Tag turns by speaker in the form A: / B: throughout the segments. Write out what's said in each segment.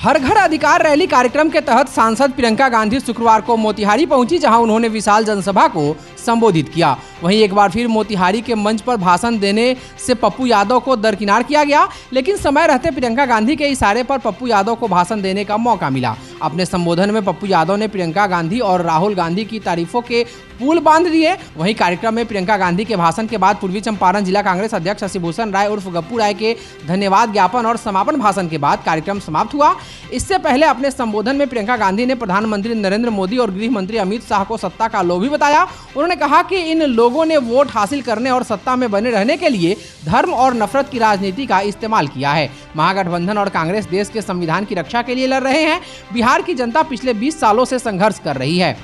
A: हर घर अधिकार रैली कार्यक्रम के तहत सांसद प्रियंका गांधी शुक्रवार को मोतिहारी पहुंची, जहां उन्होंने विशाल जनसभा को संबोधित किया। वहीं एक बार फिर मोतिहारी के मंच पर भाषण देने से पप्पू यादव को दरकिनार किया गया, लेकिन समय रहते प्रियंका गांधी के इशारे पर पप्पू यादव को भाषण देने का मौका मिला। अपने संबोधन में पप्पू यादव ने प्रियंका गांधी और राहुल गांधी की तारीफों के पुल बांध दिए। वहीं कार्यक्रम में प्रियंका गांधी के भाषण के बाद पूर्वी चंपारण जिला कांग्रेस अध्यक्ष शशिभूषण राय उर्फ गप्पू राय के धन्यवाद ज्ञापन और समापन भाषण के बाद कार्यक्रम समाप्त हुआ। इससे पहले अपने संबोधन में प्रियंका गांधी ने प्रधानमंत्री नरेंद्र मोदी और गृह मंत्री अमित शाह को सत्ता का लोभी बताया। उन्होंने कहा कि इन लोगों ने वोट हासिल करने और सत्ता में बने रहने के लिए धर्म और नफरत की राजनीति का इस्तेमाल किया है। महागठबंधन और कांग्रेस देश के संविधान की रक्षा के लिए लड़ रहे हैं। बिहार की जनता पिछले 20 सालों से संघर्ष कर रही है,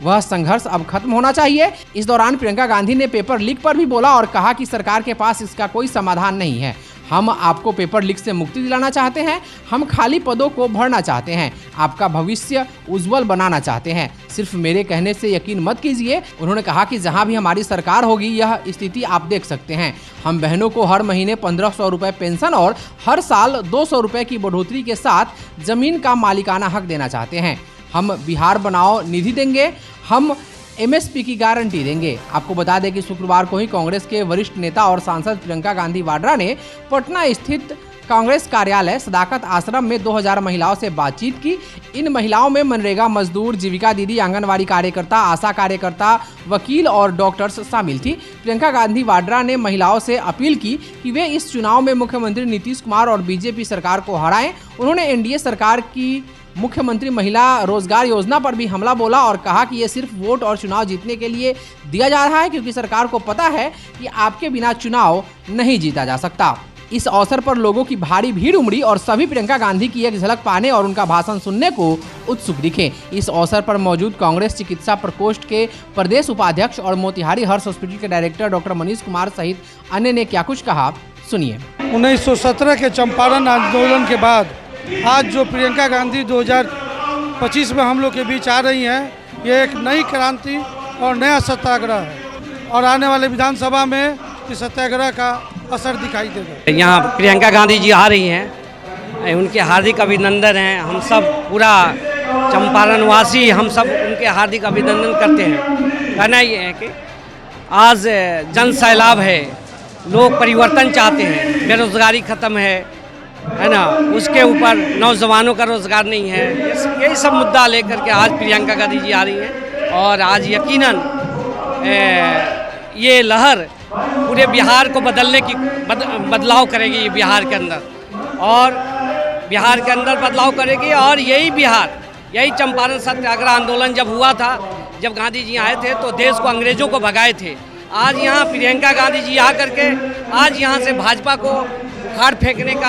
A: वह संघर्ष अब खत्म होना चाहिए। इस दौरान प्रियंका गांधी ने पेपर लीक पर भी बोला और कहा कि सरकार के पास इसका कोई समाधान नहीं है। हम आपको पेपर लीक से मुक्ति दिलाना चाहते हैं, हम खाली पदों को भरना चाहते हैं, आपका भविष्य उज्जवल बनाना चाहते हैं। सिर्फ मेरे कहने से यकीन मत कीजिए। उन्होंने कहा कि जहां भी हमारी सरकार होगी यह स्थिति आप देख सकते हैं। हम बहनों को हर महीने 1500 रुपये पेंशन और हर साल 200 रुपये की बढ़ोतरी के साथ जमीन का मालिकाना हक देना चाहते हैं। हम बिहार बनाओ निधि देंगे, हम एमएसपी की गारंटी देंगे। आपको बता दें कि शुक्रवार को ही कांग्रेस के वरिष्ठ नेता और सांसद प्रियंका गांधी वाड्रा ने पटना स्थित कांग्रेस कार्यालय सदाकत आश्रम में 2000 महिलाओं से बातचीत की। इन महिलाओं में मनरेगा मजदूर, जीविका दीदी, आंगनवाड़ी कार्यकर्ता, आशा कार्यकर्ता, वकील और डॉक्टर्स शामिल थी। प्रियंका गांधी वाड्रा ने महिलाओं से अपील की कि वे इस चुनाव में मुख्यमंत्री नीतीश कुमार और बीजेपी सरकार को हराएं। उन्होंने एनडीए सरकार की मुख्यमंत्री महिला रोजगार योजना पर भी हमला बोला और कहा कि ये सिर्फ वोट और चुनाव जीतने के लिए दिया जा रहा है, क्योंकि सरकार को पता है कि आपके बिना चुनाव नहीं जीता जा सकता। इस अवसर पर लोगों की भारी भीड़ उमड़ी और सभी प्रियंका गांधी की एक झलक पाने और उनका भाषण सुनने को उत्सुक दिखे। इस अवसर पर मौजूद कांग्रेस चिकित्सा प्रकोष्ठ के प्रदेश उपाध्यक्ष और मोतिहारी हर्ष हॉस्पिटल के डायरेक्टर डॉक्टर मनीष कुमार सहित अन्य ने क्या कुछ कहा, सुनिए।
B: 1917 के चंपारण आंदोलन के बाद आज जो प्रियंका गांधी 2025 में हम लोग के बीच आ रही हैं, ये एक नई क्रांति और नया सत्याग्रह है और आने वाले विधानसभा में इस सत्याग्रह का असर दिखाई देगा।
C: यहाँ प्रियंका गांधी जी आ रही हैं, उनके हार्दिक अभिनंदन हैं। हम सब पूरा चंपारण वासी हम सब उनके हार्दिक अभिनंदन करते हैं। कहना ये है कि आज जन सैलाब है, लोग परिवर्तन चाहते हैं, बेरोजगारी खत्म है ना, उसके ऊपर नौजवानों का रोजगार नहीं है। यही सब मुद्दा लेकर के आज प्रियंका गांधी जी आ रही हैं और आज यकीनन ये लहर पूरे बिहार को बदलने की बदलाव करेगी बिहार के अंदर, और बिहार के अंदर बदलाव करेगी। और यही बिहार, यही चंपारण सत्याग्रह आंदोलन जब हुआ था, जब गांधी जी आए थे तो देश को अंग्रेजों को भगाए थे। आज यहाँ प्रियंका गांधी जी आ करके आज यहाँ से भाजपा को उखाड़ फेंकने का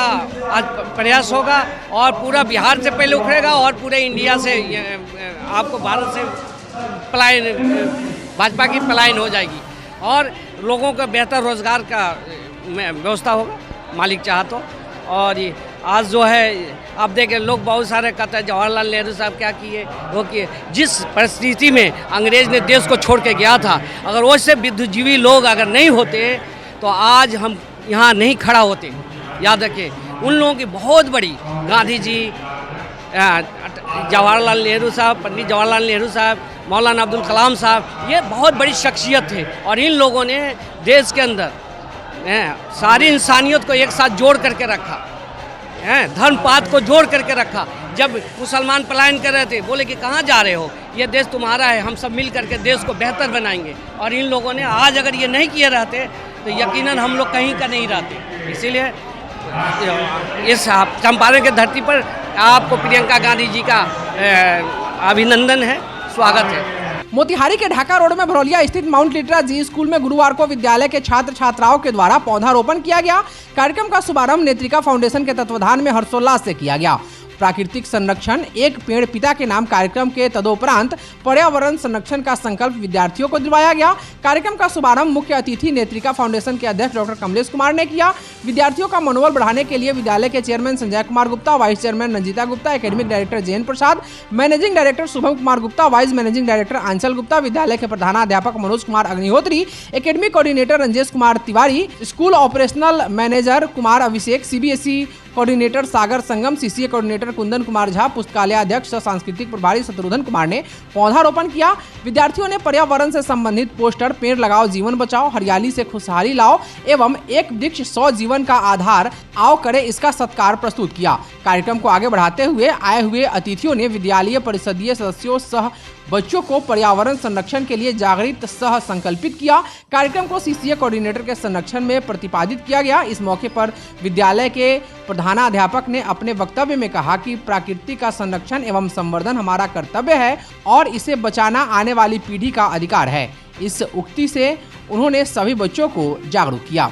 C: आज प्रयास होगा और पूरा बिहार से पहले उखड़ेगा और पूरे इंडिया से, आपको भारत से पलायन, भाजपा की पलायन हो जाएगी और लोगों का बेहतर रोजगार का व्यवस्था होगा, मालिक चाहा तो। और ये आज जो है आप देखें, लोग बहुत सारे कहते हैं जवाहरलाल नेहरू साहब क्या किए, वो किए। जिस परिस्थिति में अंग्रेज ने देश को छोड़ के गया था, अगर वैसे बुद्धिजीवी लोग अगर नहीं होते तो आज हम यहाँ नहीं खड़ा होते। याद रखिए, उन लोगों की बहुत बड़ी, गांधी जी, जवाहरलाल नेहरू साहब, पंडित जवाहरलाल नेहरू साहब, मौलाना अब्दुल कलाम साहब, ये बहुत बड़ी शख्सियत थे और इन लोगों ने देश के अंदर सारी इंसानियत को एक साथ जोड़ करके रखा, धर्मपात को जोड़ करके रखा। जब मुसलमान पलायन कर रहे थे, बोले कि कहाँ जा रहे हो, ये देश तुम्हारा है, हम सब मिल करके देश को बेहतर बनाएंगे। और इन लोगों ने आज अगर ये नहीं किए रहते तो यकीनन हम लोग कहीं का नहीं रहते। इसीलिए इस चंपारण के धरती पर आपको प्रियंका गांधी जी का अभिनंदन है, स्वागत है।
A: मोतिहारी के ढाका रोड में भरौलिया स्थित माउंट लिटरा जी स्कूल में गुरुवार को विद्यालय के छात्र छात्राओं के द्वारा पौधारोपण किया गया। कार्यक्रम का शुभारंभ नेत्रिका फाउंडेशन के तत्वाधान में हर्षोल्लास से किया गया। प्राकृतिक संरक्षण, एक पेड़ पिता के नाम कार्यक्रम के तदोपरांत पर्यावरण संरक्षण का संकल्प विद्यार्थियों को दिलवाया गया। कार्यक्रम का शुभारंभ मुख्य अतिथि नेत्रिका फाउंडेशन के अध्यक्ष डॉक्टर कमलेश कुमार ने किया। विद्यार्थियों का मनोबल बढ़ाने के लिए विद्यालय के chairman Sanjay Kumar Gupta, vice chairman Ranjita Gupta, academic director Jayan Prasad, managing director Shubham Kumar Gupta, vice managing director Anchal Gupta, विद्यालय के प्रधानाध्यापक Manoj Kumar Agnihotri, academic coordinator Ranjesh Kumar Tiwari, school operational manager Kumar Abhishek, CBSE coordinator Sagar Sangam, CCA coordinator Kundan Kumar Jha, पुस्तकालय अध्यक्ष सह सांस्कृतिक प्रभारी शत्रुघ्न कुमार ने पौधारोपण किया। विद्यार्थियों ने पर्यावरण से संबंधित पोस्टर, पेड़ लगाओ जीवन बचाओ, हरियाली से खुशहाली लाओ एवं एक वृक्ष 100 जीवन का आधार आओ करे इसका सत्कार प्रस्तुत किया। कार्यक्रम को आगे बढ़ाते हुए आए हुए अतिथियों ने विद्यालय परिषदीय सदस्यों सह बच्चों को पर्यावरण संरक्षण के लिए जागृत सह संकल्पित किया। कार्यक्रम को सीसीए कोऑर्डिनेटर के संरक्षण में प्रतिपादित किया गया। इस मौके पर विद्यालय के प्रधानाध्यापक ने अपने वक्तव्य में कहा कि प्रकृति का संरक्षण एवं संवर्धन हमारा कर्तव्य है और इसे बचाना आने वाली पीढ़ी का अधिकार है। इस उक्ति से उन्होंने सभी बच्चों को जागरूक किया।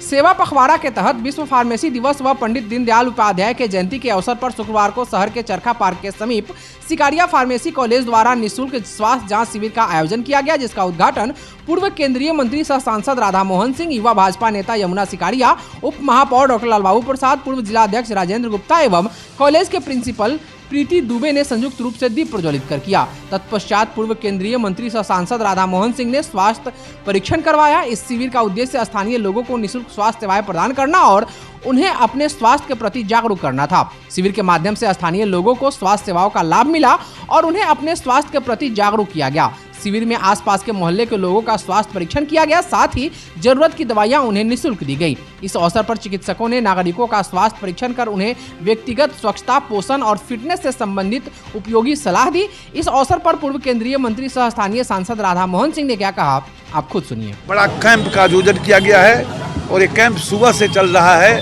A: सेवा पखवाड़ा के तहत विश्व फार्मेसी दिवस व पंडित दीनदयाल उपाध्याय के जयंती के अवसर पर शुक्रवार को शहर के चरखा पार्क के समीप सिकारिया फार्मेसी कॉलेज द्वारा निःशुल्क स्वास्थ्य जांच शिविर का आयोजन किया गया, जिसका उद्घाटन पूर्व केंद्रीय मंत्री सह सांसद राधा मोहन सिंह, युवा भाजपा नेता यमुना सिकारिया, उप महापौर डॉक्टर लालबाबू प्रसाद, पूर्व जिलाध्यक्ष राजेंद्र गुप्ता एवं कॉलेज के प्रिंसिपल प्रीति दुबे ने संयुक्त रूप से दीप प्रज्वलित कर किया। तत्पश्चात पूर्व केंद्रीय मंत्री सह सांसद राधा मोहन सिंह ने स्वास्थ्य परीक्षण करवाया। इस शिविर का उद्देश्य स्थानीय लोगों को निःशुल्क स्वास्थ्य सेवाएं प्रदान करना और उन्हें अपने स्वास्थ्य के प्रति जागरूक करना था। शिविर के माध्यम से स्थानीय लोगों को स्वास्थ्य सेवाओं का लाभ मिला और उन्हें अपने स्वास्थ्य के प्रति जागरूक किया गया। शिविर में आसपास के मोहल्ले के लोगों का स्वास्थ्य परीक्षण किया गया, साथ ही जरूरत की दवाइयां उन्हें निःशुल्क दी गई। इस अवसर पर चिकित्सकों ने नागरिकों का स्वास्थ्य परीक्षण कर उन्हें व्यक्तिगत स्वच्छता, पोषण और फिटनेस से संबंधित उपयोगी सलाह दी। इस अवसर पर पूर्व केंद्रीय मंत्री सह स्थानीय सांसद राधा मोहन सिंह ने क्या कहा, आप खुद सुनिए।
D: बड़ा कैंप का आयोजन किया गया है और ये कैंप सुबह से चल रहा है,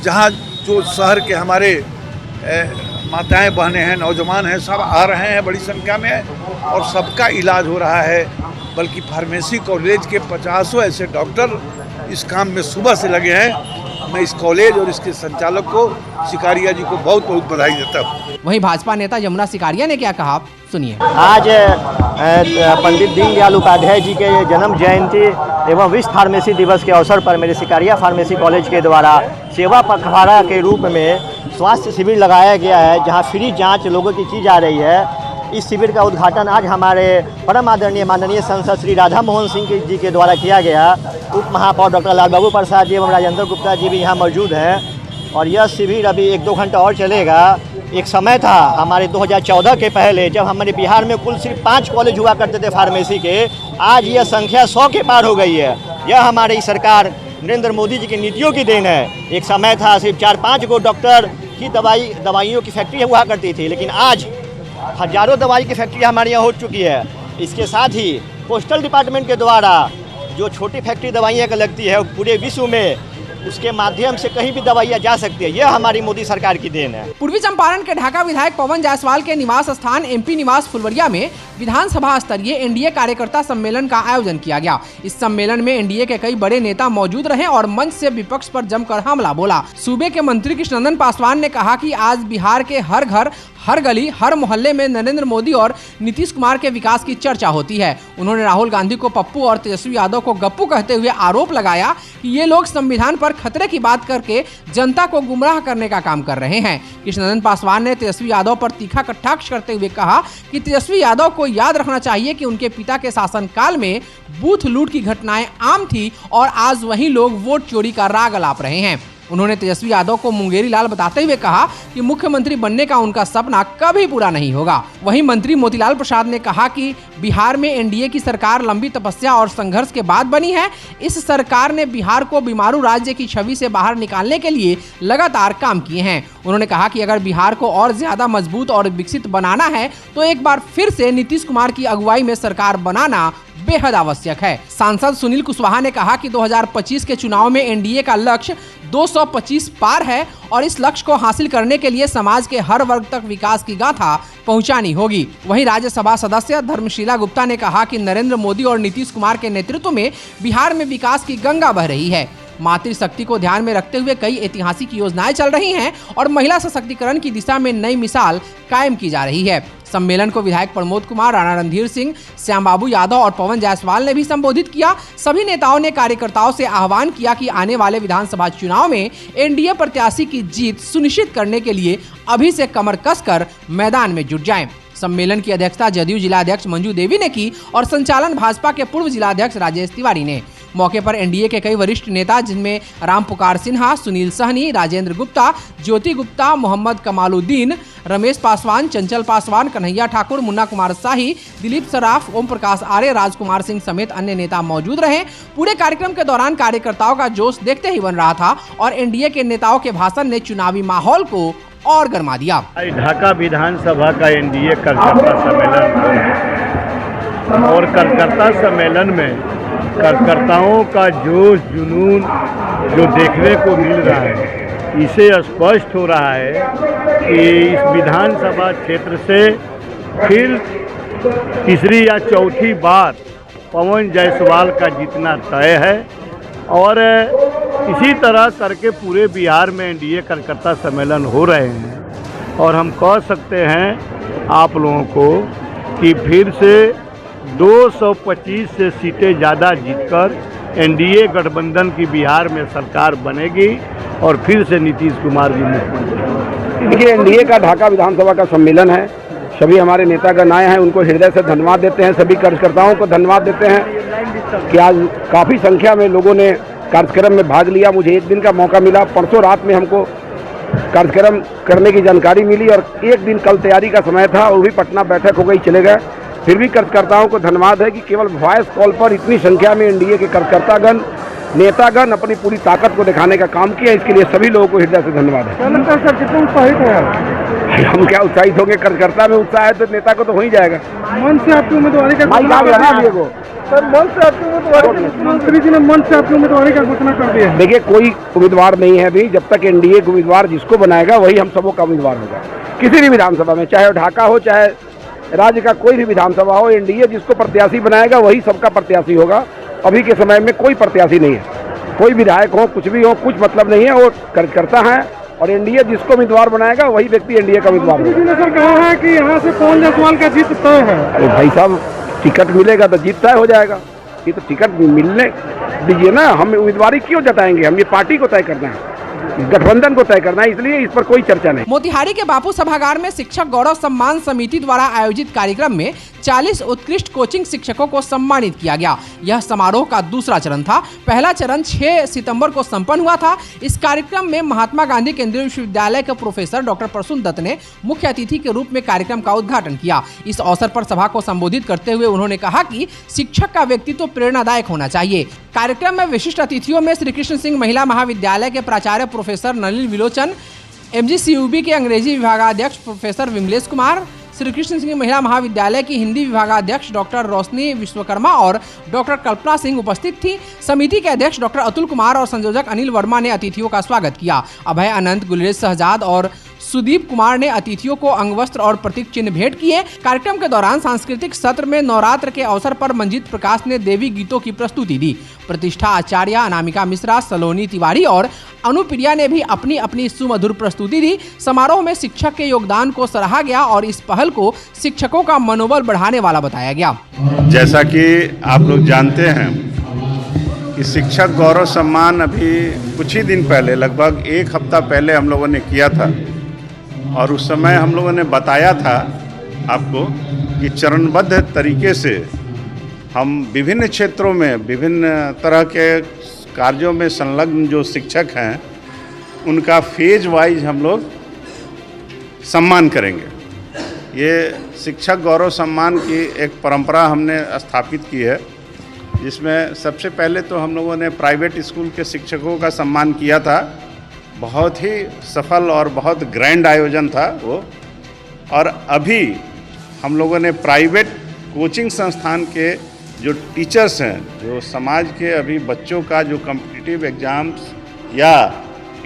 D: जहाँ जो शहर के हमारे माताएं बहनें हैं, नौजवान हैं, सब आ रहे हैं बड़ी संख्या में और सबका इलाज हो रहा है। बल्कि फार्मेसी कॉलेज के 50 ऐसे डॉक्टर इस काम में सुबह से लगे हैं। मैं इस कॉलेज और इसके संचालक को, सिकारिया जी को बहुत बहुत बधाई देता हूँ।
A: वहीं भाजपा नेता यमुना सिकारिया ने क्या कहा, सुनिए।
E: आज पंडित दीनदयाल उपाध्याय जी के जन्म जयंती एवं विश्व फार्मेसी दिवस के अवसर पर मेरे सिकारिया फार्मेसी कॉलेज के द्वारा सेवा पखवाड़ा के रूप में स्वास्थ्य शिविर लगाया गया है, जहां फ्री जांच लोगों की जा रही है। इस शिविर का उद्घाटन आज हमारे परम आदरणीय माननीय सांसद श्री राधा मोहन सिंह जी के द्वारा किया गया। उप महापौर डॉक्टर लालबाबू प्रसाद जी एवं राजेंद्र गुप्ता जी भी यहाँ मौजूद हैं और यह शिविर अभी 1-2 घंटा और चलेगा। एक समय था हमारे 2014 के पहले, जब हमारे बिहार में कुल सिर्फ 5 कॉलेज हुआ करते थे फार्मेसी के, आज यह संख्या 100 के पार हो गई है। यह हमारी सरकार नरेंद्र मोदी जी की नीतियों की देन है। एक समय था सिर्फ 4-5 गो डॉक्टर की दवाइयों की फैक्ट्री हुआ करती थी, लेकिन आज हजारों दवाई की फैक्ट्री हमारे यहाँ हो चुकी है। इसके साथ ही पोस्टल डिपार्टमेंट के द्वारा जो छोटी फैक्ट्री दवाइयाँ का लगती है, पूरे विश्व में उसके माध्यम से कहीं भी दवाइयाँ जा सकती है। यह हमारी मोदी सरकार की देन है।
A: पूर्वी चंपारण के ढाका विधायक पवन जायसवाल के निवास स्थान एमपी निवास फुलवरिया में विधानसभा स्तरीय एनडीए कार्यकर्ता सम्मेलन का आयोजन किया गया। इस सम्मेलन में एनडीए के कई बड़े नेता मौजूद रहे और मंच से विपक्ष पर जमकर हमला बोला। सूबे के मंत्री कृष्णनंदन पासवान ने कहा कि आज बिहार के हर घर, हर गली, हर मोहल्ले में नरेंद्र मोदी और नीतीश कुमार के विकास की चर्चा होती है। उन्होंने राहुल गांधी को पप्पू और तेजस्वी यादव को गप्पू कहते हुए आरोप लगाया कि ये लोग संविधान पर खतरे की बात करके जनता को गुमराह करने का काम कर रहे हैं। कृष्णनंदन पासवान ने तेजस्वी यादव पर तीखा कटाक्ष करते हुए कहा कि तेजस्वी यादव को याद रखना चाहिए कि उनके पिता के शासनकाल में बूथ लूट की घटनाएं आम थी और आज वही लोग वोट चोरी का राग अलाप रहे हैं। उन्होंने तेजस्वी यादव को मुंगेरी लाल बताते हुए कहा कि मुख्यमंत्री बनने का उनका सपना कभी पूरा नहीं होगा। वहीं मंत्री मोतीलाल प्रसाद ने कहा कि बिहार में एनडीए की सरकार लंबी तपस्या और संघर्ष के बाद बनी है। इस सरकार ने बिहार को बीमारू राज्य की छवि से बाहर निकालने के लिए लगातार काम किए हैं। उन्होंने कहा कि अगर बिहार को और ज्यादा मजबूत और विकसित बनाना है तो एक बार फिर से नीतीश कुमार की अगुवाई में सरकार बनाना बेहद आवश्यक है। सांसद सुनील कुशवाहा ने कहा कि 2025 के चुनाव में एनडीए का लक्ष्य 225 पार है और इस लक्ष्य को हासिल करने के लिए समाज के हर वर्ग तक विकास की गाथा पहुंचानी होगी। वहीं राज्यसभा सदस्य धर्मशीला गुप्ता ने कहा कि नरेंद्र मोदी और नीतीश कुमार के नेतृत्व में बिहार में विकास की गंगा बह रही है। मातृशक्ति को ध्यान में रखते हुए कई ऐतिहासिक योजनाएं चल रही हैं और महिला सशक्तिकरण की दिशा में नई मिसाल कायम की जा रही है। सम्मेलन को विधायक प्रमोद कुमार, राणा रणधीर सिंह, श्याम बाबू यादव और पवन जायसवाल ने भी संबोधित किया। सभी नेताओं ने कार्यकर्ताओं से आह्वान किया कि आने वाले विधानसभा चुनाव में एनडीए प्रत्याशी की जीत सुनिश्चित करने के लिए अभी से कमर कसकर मैदान में जुट जाएं। सम्मेलन की अध्यक्षता जदयू जिलाध्यक्ष मंजू देवी ने की और संचालन भाजपा के पूर्व जिलाध्यक्ष राजेश तिवारी ने। मौके पर एनडीए के कई वरिष्ठ नेता जिनमें राम पुकार सिन्हा, सुनील सहनी, राजेंद्र गुप्ता, ज्योति गुप्ता, मोहम्मद कमालुद्दीन, रमेश पासवान, चंचल पासवान, कन्हैया ठाकुर, मुन्ना कुमार शाही, दिलीप सराफ, ओम प्रकाश आर्य, राजकुमार सिंह समेत अन्य नेता मौजूद रहे। पूरे कार्यक्रम के दौरान कार्यकर्ताओं का जोश देखते ही बन रहा था और एनडीए के नेताओं के भाषण ने चुनावी माहौल को और गरमा दिया।
F: ढाका विधानसभा का एनडीए कार्यकर्ता सम्मेलन और कार्यकर्ता सम्मेलन में कार्यकर्ताओं का जोश जुनून जो देखने को मिल रहा है, इसे स्पष्ट हो रहा है कि इस विधानसभा क्षेत्र से फिर तीसरी या चौथी बार पवन जायसवाल का जीतना तय है और इसी तरह करके पूरे बिहार में एनडीए कार्यकर्ता सम्मेलन हो रहे हैं और हम कह सकते हैं आप लोगों को कि फिर से 225 से सीटें ज़्यादा जीतकर एनडीए गठबंधन की बिहार में सरकार बनेगी और फिर से नीतीश कुमार जी मुख्यमंत्री।
G: देखिए, एनडीए का ढाका विधानसभा का सम्मेलन है। सभी हमारे नेतागण आए हैं, उनको हृदय से धन्यवाद देते हैं। सभी कार्यकर्ताओं को धन्यवाद देते हैं कि आज काफ़ी संख्या में लोगों ने कार्यक्रम में भाग लिया। मुझे एक दिन का मौका मिला, परसों रात में हमको कार्यक्रम करने की जानकारी मिली और एक दिन कल तैयारी का समय था और वो भी पटना बैठक हो गई, चले गए। फिर भी कार्यकर्ताओं को धन्यवाद है कि केवल वॉइस कॉल पर इतनी संख्या में एनडीए के कार्यकर्तागण नेतागण अपनी पूरी ताकत को दिखाने का काम किया। इसके लिए सभी लोगों को हृदय से धन्यवाद है।
B: सर, कितना उत्साहित है?
G: हम क्या उत्साहित होंगे, कार्यकर्ता में उत्साह है तो नेता को तो हो ही जाएगा।
B: मन से आपकी उम्मीदवारी का
G: सर,
B: मन से आपकी उम्मीदवारी, मुख्यमंत्री जी ने मन से आपकी उम्मीदवारी का घोषणा कर दिया।
G: देखिए, कोई उम्मीदवार नहीं है अभी। जब तक एनडीए का उम्मीदवार जिसको बनाएगा वही हम सबों का उम्मीदवार होगा। किसी भी विधानसभा में, चाहे ढाका हो चाहे राज्य का कोई भी विधानसभा हो, एनडीए जिसको प्रत्याशी बनाएगा वही सबका प्रत्याशी होगा। अभी के समय में कोई प्रत्याशी नहीं है, कोई विधायक हो, कुछ भी हो, कुछ मतलब नहीं है। वो कार्यकर्ता है और एनडीए जिसको उम्मीदवार बनाएगा वही व्यक्ति एनडीए का उम्मीदवार होगा।
B: सर, कहा है कि यहाँ से पवन जायसवाल का जीत तय है।
G: अरे भाई साहब, टिकट मिलेगा तो जीत तय हो जाएगा। ये तो टिकट मिलने दीजिए ना, हम उम्मीदवारी क्यों जताएंगे? हम ये पार्टी को तय करना है, गठबंधन को तय करना है, इसलिए इस पर कोई चर्चा नहीं।
A: मोतिहारी के बापू सभागार में शिक्षक गौरव सम्मान समिति द्वारा आयोजित कार्यक्रम में 40 उत्कृष्ट कोचिंग शिक्षकों को सम्मानित किया गया। यह समारोह का दूसरा चरण था। पहला चरण 6 सितंबर को संपन्न हुआ था। इस कार्यक्रम में महात्मा गांधी केंद्रीय विश्वविद्यालय के प्रोफेसर डॉक्टर प्रसून दत्त ने मुख्य अतिथि के रूप में कार्यक्रम का उद्घाटन किया। इस अवसर पर सभा को संबोधित करते हुए उन्होंने कहा कि शिक्षक का व्यक्तित्व प्रेरणादायक होना चाहिए। कार्यक्रम में विशिष्ट अतिथियों में श्री कृष्ण सिंह महिला महाविद्यालय के प्राचार्य प्रोफेसर नलिन विलोचन, एमजीसीयूबी के अंग्रेजी विभागाध्यक्ष प्रोफेसर विमलेश कुमार, श्री कृष्ण सिंह महिला महाविद्यालय की हिंदी विभागाध्यक्ष डॉक्टर रोशनी विश्वकर्मा और डॉक्टर कल्पना सिंह उपस्थित थी। समिति के अध्यक्ष डॉक्टर अतुल कुमार और संयोजक अनिल वर्मा ने अतिथियों का स्वागत किया। अभय अनंत, गुलरेज शहजाद और सुदीप कुमार ने अतिथियों को अंगवस्त्र और प्रतीक चिन्ह भेंट किए। कार्यक्रम के दौरान सांस्कृतिक सत्र में नवरात्र के अवसर पर मंजीत प्रकाश ने देवी गीतों की प्रस्तुति दी। प्रतिष्ठा आचार्य, अनामिका मिश्रा, सलोनी तिवारी और अनुप्रिया ने भी अपनी अपनी सुमधुर प्रस्तुति दी। समारोह में शिक्षक के योगदान को सराहा गया और इस पहल को शिक्षकों का मनोबल बढ़ाने वाला बताया गया।
H: जैसा कि आप लोग जानते हैं कि शिक्षक गौरव सम्मान अभी कुछ ही दिन पहले, लगभग एक हफ्ता पहले हम लोगों ने किया था और उस समय हम लोगों ने बताया था आपको कि चरणबद्ध तरीके से हम विभिन्न क्षेत्रों में विभिन्न तरह के कार्यों में संलग्न जो शिक्षक हैं उनका फेज वाइज हम लोग सम्मान करेंगे। ये शिक्षक गौरव सम्मान की एक परंपरा हमने स्थापित की है, जिसमें सबसे पहले तो हम लोगों ने प्राइवेट स्कूल के शिक्षकों का सम्मान किया था। बहुत ही सफल और बहुत ग्रैंड आयोजन था वो। और अभी हम लोगों ने प्राइवेट कोचिंग संस्थान के जो टीचर्स हैं, जो समाज के अभी बच्चों का जो कॉम्पिटिटिव एग्ज़ाम्स या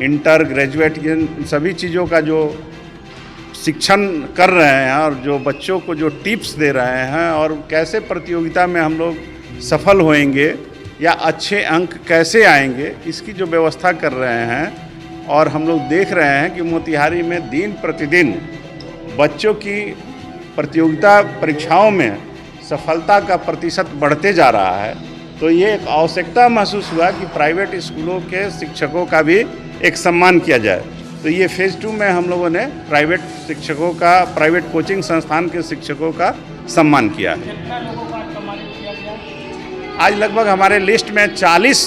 H: इंटर ग्रेजुएट, इन सभी चीज़ों का जो शिक्षण कर रहे हैं और जो बच्चों को जो टिप्स दे रहे हैं और कैसे प्रतियोगिता में हम लोग सफल होएंगे या अच्छे अंक कैसे आएंगे, इसकी जो व्यवस्था कर रहे हैं। और हम लोग देख रहे हैं कि मोतिहारी में दिन प्रतिदिन बच्चों की प्रतियोगिता परीक्षाओं में सफलता का प्रतिशत बढ़ते जा रहा है। तो ये एक आवश्यकता महसूस हुआ कि प्राइवेट स्कूलों के शिक्षकों का भी एक सम्मान किया जाए। तो ये फेज़ 2 में हम लोगों ने प्राइवेट शिक्षकों का, प्राइवेट कोचिंग संस्थान के शिक्षकों का सम्मान किया है। आज लगभग हमारे लिस्ट में 40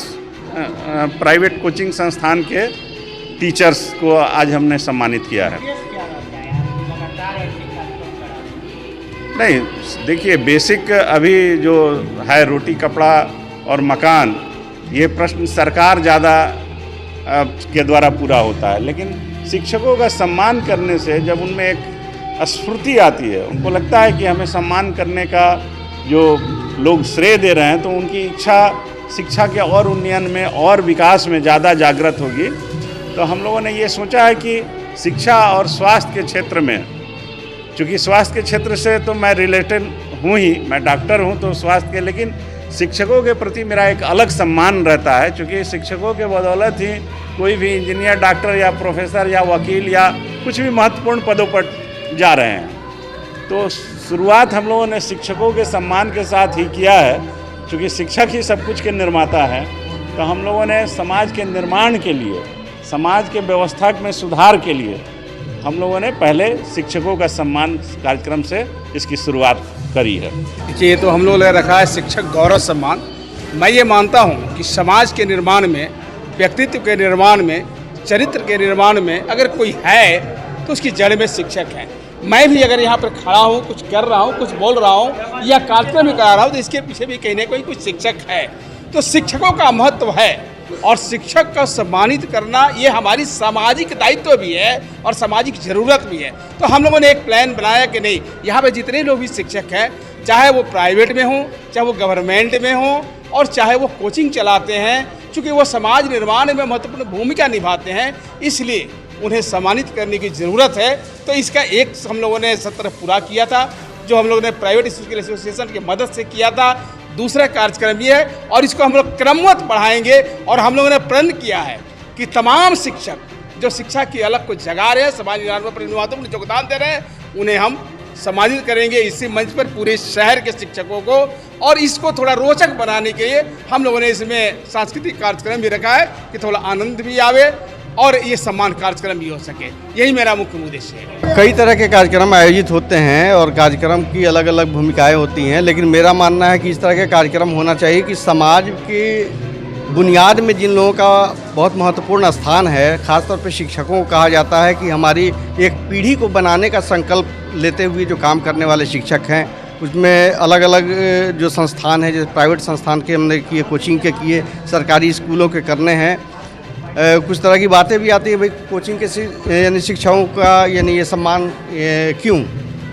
H: प्राइवेट कोचिंग संस्थान के टीचर्स को आज हमने सम्मानित किया है। नहीं, देखिए, बेसिक अभी जो है रोटी कपड़ा और मकान, ये प्रश्न सरकार ज़्यादा के द्वारा पूरा होता है, लेकिन शिक्षकों का सम्मान करने से जब उनमें एक स्फूर्ति आती है, उनको लगता है कि हमें सम्मान करने का जो लोग श्रेय दे रहे हैं, तो उनकी इच्छा शिक्षा के और उन्नयन में और विकास में ज़्यादा जागृत होगी। तो हम लोगों ने ये सोचा है कि शिक्षा और स्वास्थ्य के क्षेत्र में, चूँकि स्वास्थ्य के क्षेत्र से तो मैं रिलेटेड हूँ ही, मैं डॉक्टर हूँ तो स्वास्थ्य के, लेकिन शिक्षकों के प्रति मेरा एक अलग सम्मान रहता है, क्योंकि शिक्षकों के बदौलत ही कोई भी इंजीनियर, डॉक्टर या प्रोफेसर या वकील या कुछ भी महत्वपूर्ण पदों पर जा रहे हैं। तो शुरुआत हम लोगों ने शिक्षकों के सम्मान के साथ ही किया है, क्योंकि शिक्षक ही सब कुछ के निर्माता हैं। तो हम लोगों ने समाज के निर्माण के लिए, समाज के व्यवस्था में सुधार के लिए हम लोगों ने पहले शिक्षकों का सम्मान कार्यक्रम से इसकी शुरुआत करी है।
I: ये तो हम लोगों ने रखा है शिक्षक गौरव सम्मान। मैं ये मानता हूँ कि समाज के निर्माण में, व्यक्तित्व के निर्माण में, चरित्र के निर्माण में अगर कोई है तो उसकी जड़ में शिक्षक है। मैं भी अगर यहाँ पर खड़ा हूँ, कुछ कर रहा हूँ, कुछ बोल रहा हूँ या कार्यक्रम करा रहा हूँ, तो इसके पीछे भी कहीं ना कहीं कुछ शिक्षक है। तो शिक्षकों का महत्व है और शिक्षक का सम्मानित करना ये हमारी सामाजिक दायित्व भी है और सामाजिक ज़रूरत भी है। तो हम लोगों ने एक प्लान बनाया कि नहीं, यहाँ पे जितने लोग भी शिक्षक हैं, चाहे वो प्राइवेट में हों, चाहे वो गवर्नमेंट में हों और चाहे वो कोचिंग चलाते हैं, चूँकि वो समाज निर्माण में महत्वपूर्ण भूमिका निभाते हैं, इसलिए उन्हें सम्मानित करने की ज़रूरत है। तो इसका एक हम लोगों ने सत्र पूरा किया था, जो हम लोगों ने प्राइवेट स्कूल एसोसिएशन की मदद से किया था। दूसरा कार्यक्रम ये है और इसको हम लोग क्रमवत बढ़ाएंगे और हम लोगों ने प्रण किया है कि तमाम शिक्षक जो शिक्षा की अलग को जगा रहे हैं, समाज निर्माण में अपनी महत्वपूर्ण योगदान दे रहे हैं, उन्हें हम सम्मानित करेंगे इसी मंच पर पूरे शहर के शिक्षकों को। और इसको थोड़ा रोचक बनाने के लिए हम लोगों ने इसमें सांस्कृतिक कार्यक्रम भी रखा है कि थोड़ा आनंद भी आवे और ये सम्मान कार्यक्रम भी हो सके। यही मेरा मुख्य उद्देश्य है।
J: कई तरह के कार्यक्रम आयोजित होते हैं और कार्यक्रम की अलग अलग भूमिकाएं होती हैं, लेकिन मेरा मानना है कि इस तरह के कार्यक्रम होना चाहिए कि समाज की बुनियाद में जिन लोगों का बहुत महत्वपूर्ण स्थान है, खासतौर पर शिक्षकों को कहा जाता है कि हमारी एक पीढ़ी को बनाने का संकल्प लेते हुए जो काम करने वाले शिक्षक हैं, उसमें अलग अलग जो संस्थान है, जैसे प्राइवेट संस्थान के हमने किए, कोचिंग के किए, सरकारी स्कूलों के करने हैं। कुछ तरह की बातें भी आती है, भाई कोचिंग के यानी शिक्षकों का यानी ये सम्मान क्यों,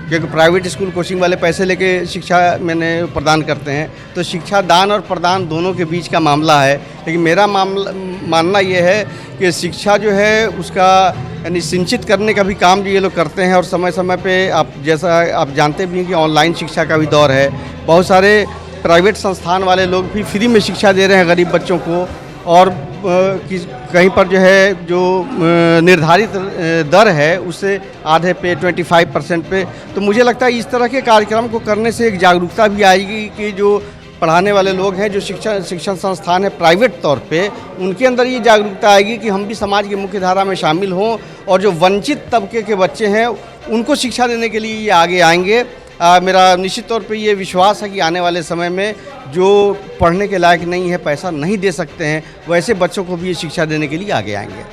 J: क्योंकि प्राइवेट स्कूल कोचिंग वाले पैसे लेके शिक्षा मैंने प्रदान करते हैं, तो शिक्षा दान और प्रदान दोनों के बीच का मामला है। लेकिन मेरा मानना ये है कि शिक्षा जो है उसका यानी सिंचित करने का भी काम जो ये लोग करते हैं और समय समय पे आप जैसा आप जानते भी हैं कि ऑनलाइन शिक्षा का भी दौर है। बहुत सारे प्राइवेट संस्थान वाले लोग भी फ्री में शिक्षा दे रहे हैं गरीब बच्चों को, और कहीं पर जो है जो निर्धारित दर है उससे आधे पे 25% पे। तो मुझे लगता है इस तरह के कार्यक्रम को करने से एक जागरूकता भी आएगी कि जो पढ़ाने वाले लोग हैं, जो शिक्षण संस्थान है प्राइवेट तौर पे, उनके अंदर ये जागरूकता आएगी कि हम भी समाज की मुख्य धारा में शामिल हों और जो वंचित तबके के बच्चे हैं उनको शिक्षा देने के लिए ये आगे आएंगे। मेरा निश्चित तौर पे ये विश्वास है कि आने वाले समय में जो पढ़ने के लायक नहीं है, पैसा नहीं दे सकते हैं, वैसे बच्चों को भी ये शिक्षा देने के लिए आगे आएंगे।